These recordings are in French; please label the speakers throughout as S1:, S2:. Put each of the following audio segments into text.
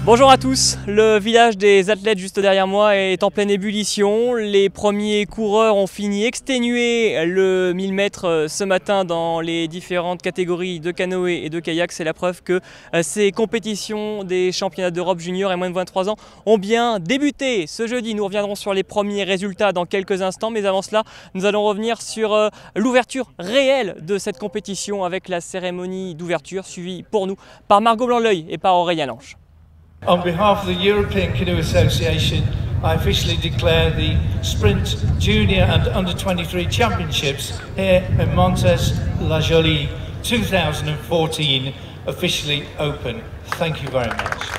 S1: Bonjour à tous, le village des athlètes juste derrière moi est en pleine ébullition. Les premiers coureurs ont fini exténués le 1000 mètres ce matin dans les différentes catégories de canoë et de kayak. C'est la preuve que ces compétitions des championnats d'Europe juniors et moins de 23 ans ont bien débuté ce jeudi. Nous reviendrons sur les premiers résultats dans quelques instants, mais avant cela, nous allons revenir sur l'ouverture réelle de cette compétition avec la cérémonie d'ouverture suivie pour nous par Margot Blanc-L'Oeil et par Aurélien Lange.
S2: On behalf of the European Canoe Association, I officially declare the Sprint Junior and Under-23 Championships here in Montes-la-Jolie 2014 officially open. Thank you very much.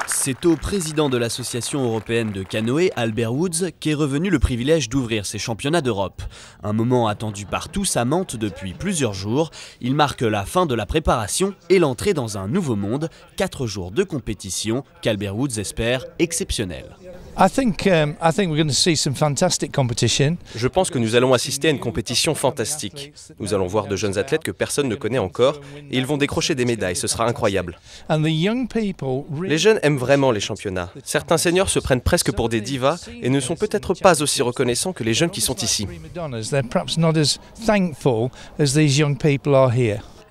S3: C'est au président de l'Association européenne de canoë, Albert Woods, qu'est revenu le privilège d'ouvrir ces championnats d'Europe. Un moment attendu par tous à Mantes depuis plusieurs jours. Il marque la fin de la préparation et l'entrée dans un nouveau monde. 4 jours de compétition qu'Albert Woods espère exceptionnels.
S4: Je pense que nous allons assister à une compétition fantastique. Nous allons voir de jeunes athlètes que personne ne connaît encore et ils vont décrocher des médailles, ce sera incroyable. Les jeunes aiment vraiment les championnats. Certains seniors se prennent presque pour des divas et ne sont peut-être pas aussi reconnaissants que les jeunes qui sont ici.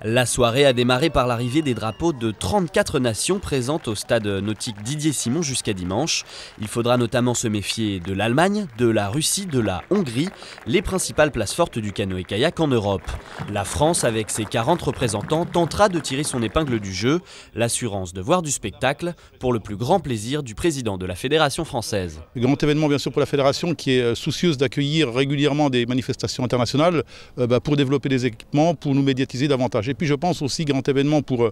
S3: La soirée a démarré par l'arrivée des drapeaux de 34 nations présentes au stade nautique Didier Simon jusqu'à dimanche. Il faudra notamment se méfier de l'Allemagne, de la Russie, de la Hongrie, les principales places fortes du canoë-kayak en Europe. La France, avec ses 40 représentants, tentera de tirer son épingle du jeu, l'assurance de voir du spectacle, pour le plus grand plaisir du président de la Fédération française.
S5: Grand événement bien sûr pour la Fédération qui est soucieuse d'accueillir régulièrement des manifestations internationales pour développer des équipements, pour nous médiatiser davantage. Et puis je pense aussi grand événement pour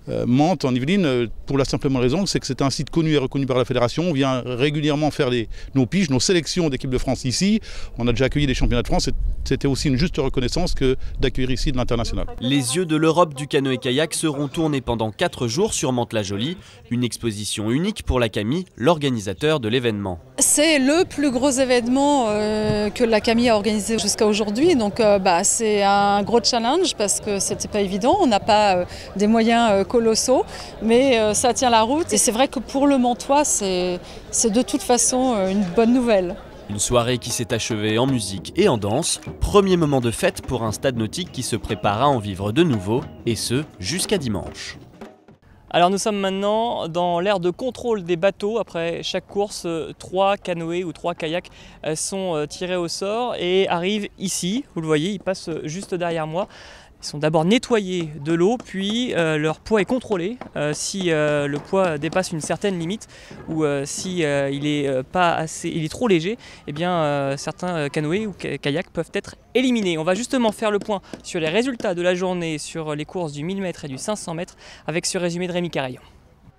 S5: Mantes en Yvelines, pour la simple raison c'est que c'est un site connu et reconnu par la Fédération. On vient régulièrement faire nos piges, nos sélections d'équipe de France ici. On a déjà accueilli des championnats de France. C'était aussi une juste reconnaissance que d'accueillir ici de l'international.
S3: Les yeux de l'Europe du canoë-kayak seront tournés pendant 4 jours sur Mantes-la-Jolie. Une exposition unique pour la CAMI, l'organisateur de l'événement.
S6: C'est le plus gros événement que la CAMI a organisé jusqu'à aujourd'hui. Donc c'est un gros challenge parce que c'était pas évident. On n'a pas des moyens colossaux, mais ça tient la route. Et c'est vrai que pour le Mantois, c'est de toute façon une bonne nouvelle.
S3: Une soirée qui s'est achevée en musique et en danse. Premier moment de fête pour un stade nautique qui se prépare à en vivre de nouveau, et ce jusqu'à dimanche.
S1: Alors nous sommes maintenant dans l'aire de contrôle des bateaux. Après chaque course, 3 canoës ou 3 kayaks sont tirés au sort et arrivent ici. Vous le voyez, ils passent juste derrière moi. Ils sont d'abord nettoyés de l'eau, puis leur poids est contrôlé. Si le poids dépasse une certaine limite ou si il est trop léger, eh bien, certains canoës ou kayaks peuvent être éliminés. On va justement faire le point sur les résultats de la journée sur les courses du 1000 mètres et du 500 mètres avec ce résumé de Rémi Carayon.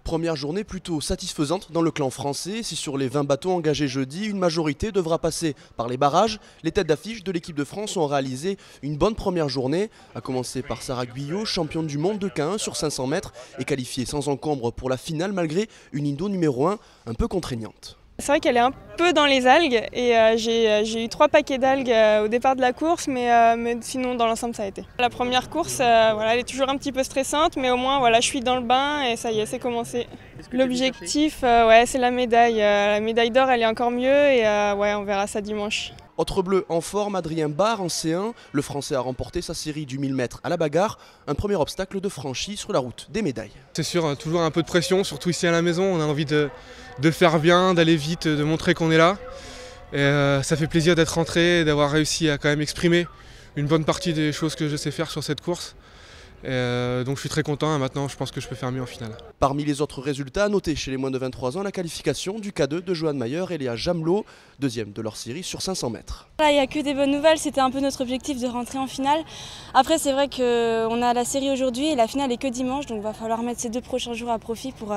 S7: Première journée plutôt satisfaisante dans le clan français. Si sur les 20 bateaux engagés jeudi, une majorité devra passer par les barrages, les têtes d'affiche de l'équipe de France ont réalisé une bonne première journée, à commencer par Sarah Guyot, championne du monde de K1 sur 500 mètres et qualifiée sans encombre pour la finale malgré une Indo numéro 1 un peu contraignante.
S8: C'est vrai qu'elle est un peu dans les algues et j'ai eu 3 paquets d'algues au départ de la course, mais sinon dans l'ensemble ça a été. La première course, elle est toujours un petit peu stressante, mais au moins je suis dans le bain et ça y est, c'est commencé. L'objectif, c'est la médaille. La médaille d'or, elle est encore mieux et on verra ça dimanche.
S7: Autre bleu en forme, Adrien Barre en C1. Le Français a remporté sa série du 1000 mètres à la bagarre. Un premier obstacle de franchi sur la route des médailles.
S9: C'est sûr, toujours un peu de pression, surtout ici à la maison. On a envie de faire bien, d'aller vite, de montrer qu'on est là. Et ça fait plaisir d'être rentré et d'avoir réussi à quand même exprimer une bonne partie des choses que je sais faire sur cette course. Donc je suis très content et maintenant je pense que je peux faire mieux en finale.
S7: Parmi les autres résultats, notés chez les moins de 23 ans, la qualification du K2 de Johan Mayer et Léa Jamelot, deuxième de leur série sur 500 mètres.
S10: Il n'y a que des bonnes nouvelles, c'était un peu notre objectif de rentrer en finale. Après c'est vrai qu'on a la série aujourd'hui et la finale est que dimanche, donc il va falloir mettre ces 2 prochains jours à profit pour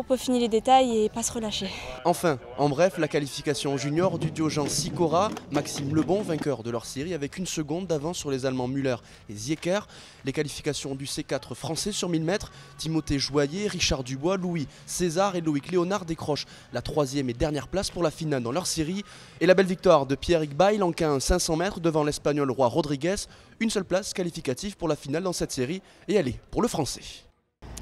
S10: peaufiner les détails et pas se relâcher.
S7: Enfin, en bref, la qualification junior du duo Jean Sicora, Maxime Lebon, vainqueur de leur série avec 1 seconde d'avance sur les Allemands Müller et Zieker. Les qualifications du C4 français sur 1000 mètres, Timothée Joyer, Richard Dubois, Louis César et Loïc Léonard décrochent la 3e et dernière place pour la finale dans leur série. Et la belle victoire de Pierrick Bail en K1 500 mètres devant l'Espagnol Roi Rodriguez. Une seule place qualificative pour la finale dans cette série et elle est pour le Français.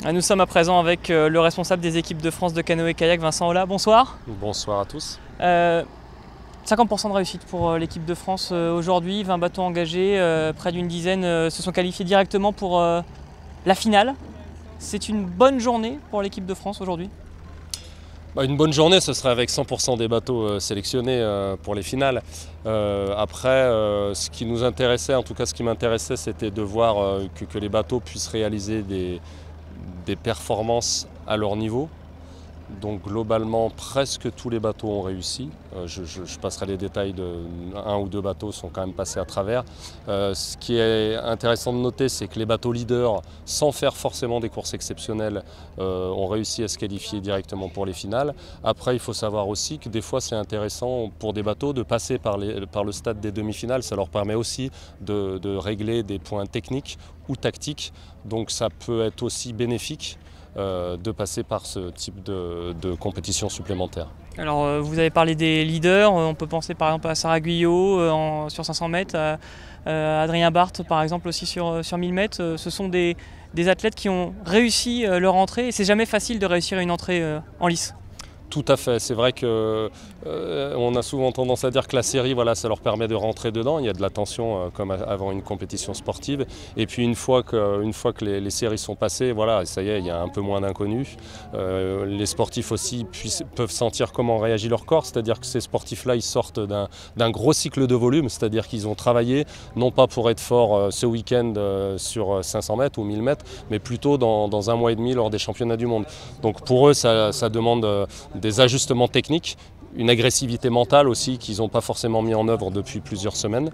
S1: Nous sommes à présent avec le responsable des équipes de France de canoë-kayak, Vincent Aulas. Bonsoir.
S11: Bonsoir à tous.
S1: 50% de réussite pour l'équipe de France aujourd'hui, 20 bateaux engagés, près d'une dizaine se sont qualifiés directement pour la finale. C'est une bonne journée pour l'équipe de France aujourd'hui?
S11: Une bonne journée, ce serait avec 100% des bateaux sélectionnés pour les finales. Après, ce qui nous intéressait, en tout cas ce qui m'intéressait, c'était de voir que les bateaux puissent réaliser des performances à leur niveau. Donc globalement, presque tous les bateaux ont réussi. Je passerai les détails un ou deux bateaux sont quand même passés à travers. Ce qui est intéressant de noter, c'est que les bateaux leaders, sans faire forcément des courses exceptionnelles, ont réussi à se qualifier directement pour les finales. Après, il faut savoir aussi que des fois, c'est intéressant pour des bateaux de passer par le stade des demi-finales. Ça leur permet aussi de régler des points techniques ou tactiques. Donc ça peut être aussi bénéfique de passer par ce type de compétition supplémentaire.
S1: Alors vous avez parlé des leaders, on peut penser par exemple à Sarah Guyot sur 500 mètres, à Adrien Barthes par exemple aussi sur 1000 mètres. Ce sont des athlètes qui ont réussi leur entrée et c'est jamais facile de réussir une entrée en lice.
S11: Tout à fait, c'est vrai qu'on a souvent tendance à dire que la série, voilà, ça leur permet de rentrer dedans, il y a de la tension comme avant une compétition sportive. Et puis une fois que les séries sont passées, voilà, ça y est, il y a un peu moins d'inconnus. Les sportifs aussi peuvent sentir comment réagit leur corps, c'est-à-dire que ces sportifs-là, ils sortent d'un gros cycle de volume, c'est-à-dire qu'ils ont travaillé, non pas pour être forts ce week-end sur 500 mètres ou 1000 mètres, mais plutôt dans un mois et demi lors des championnats du monde. Donc pour eux, ça demande des ajustements techniques, une agressivité mentale aussi qu'ils n'ont pas forcément mis en œuvre depuis plusieurs semaines.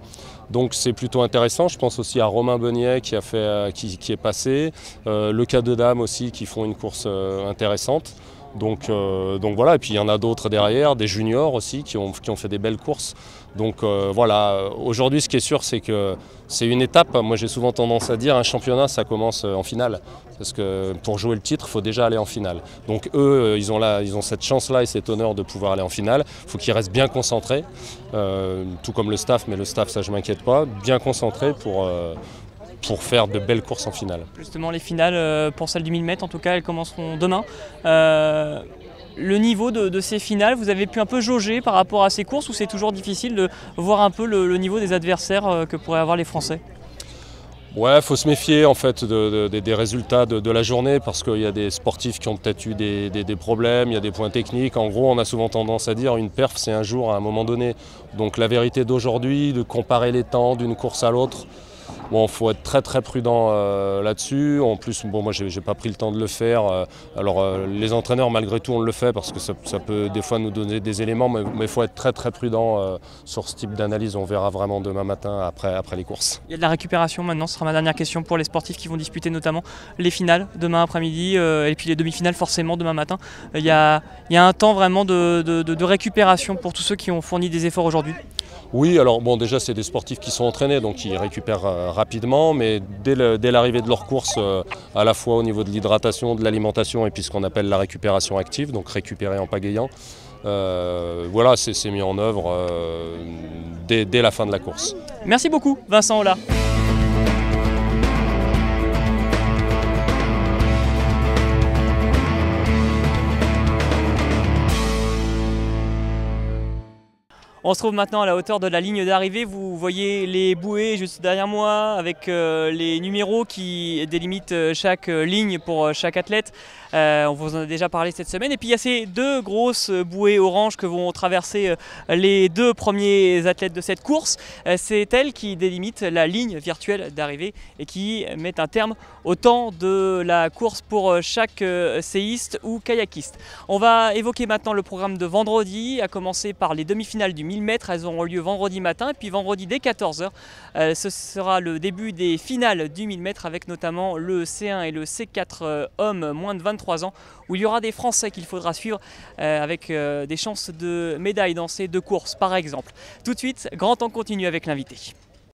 S11: Donc c'est plutôt intéressant. Je pense aussi à Romain Beugnet qui est passé, le cas de dames aussi qui font une course intéressante. Donc voilà, et puis il y en a d'autres derrière, des juniors aussi qui ont fait des belles courses. Donc voilà, aujourd'hui ce qui est sûr c'est que c'est une étape. Moi j'ai souvent tendance à dire un championnat ça commence en finale. Parce que pour jouer le titre, il faut déjà aller en finale. Donc eux, ils ont cette chance-là et cet honneur de pouvoir aller en finale. Il faut qu'ils restent bien concentrés, tout comme le staff, mais le staff ça je ne m'inquiète pas, bien concentrés pour faire de belles courses en finale.
S1: Justement les finales, pour celles du 1000 mètres en tout cas, elles commenceront demain. Le niveau de ces finales, vous avez pu un peu jauger par rapport à ces courses ou c'est toujours difficile de voir un peu le niveau des adversaires que pourraient avoir les Français?
S11: Ouais, il faut se méfier en fait des résultats de la journée parce qu'il y a des sportifs qui ont peut-être eu des problèmes, il y a des points techniques. En gros, on a souvent tendance à dire une perf, c'est un jour à un moment donné. Donc la vérité d'aujourd'hui, de comparer les temps d'une course à l'autre, bon, faut être très très prudent là-dessus. En plus, bon, moi j'ai pas pris le temps de le faire. Les entraîneurs, malgré tout, on le fait parce que ça peut des fois nous donner des éléments, mais il faut être très très prudent sur ce type d'analyse. On verra vraiment demain matin après les courses.
S1: Il y a de la récupération maintenant, ce sera ma dernière question pour les sportifs qui vont disputer notamment les finales demain après-midi et puis les demi-finales forcément demain matin. Il y a un temps vraiment de récupération pour tous ceux qui ont fourni des efforts aujourd'hui.
S11: Oui, alors bon, déjà c'est des sportifs qui sont entraînés, donc ils récupèrent rapidement, mais dès l'arrivée de leur course, à la fois au niveau de l'hydratation, de l'alimentation et puis ce qu'on appelle la récupération active, donc récupérer en pagayant, voilà, c'est mis en œuvre dès la fin de la course.
S1: Merci beaucoup Vincent Aulas. On se trouve maintenant à la hauteur de la ligne d'arrivée. Vous voyez les bouées juste derrière moi avec les numéros qui délimitent chaque ligne pour chaque athlète. On vous en a déjà parlé cette semaine. Et puis il y a ces deux grosses bouées oranges que vont traverser les deux premiers athlètes de cette course. C'est elles qui délimitent la ligne virtuelle d'arrivée et qui mettent un terme au temps de la course pour chaque séiste ou kayakiste. On va évoquer maintenant le programme de vendredi, à commencer par les demi-finales du 1000 mètres. Elles auront lieu vendredi matin et puis vendredi dès 14 h. Ce sera le début des finales du 1000 mètres avec notamment le C1 et le C4 hommes moins de 23 ans où il y aura des Français qu'il faudra suivre avec des chances de médailles dans ces deux courses par exemple. Tout de suite, grand temps continue avec l'invité.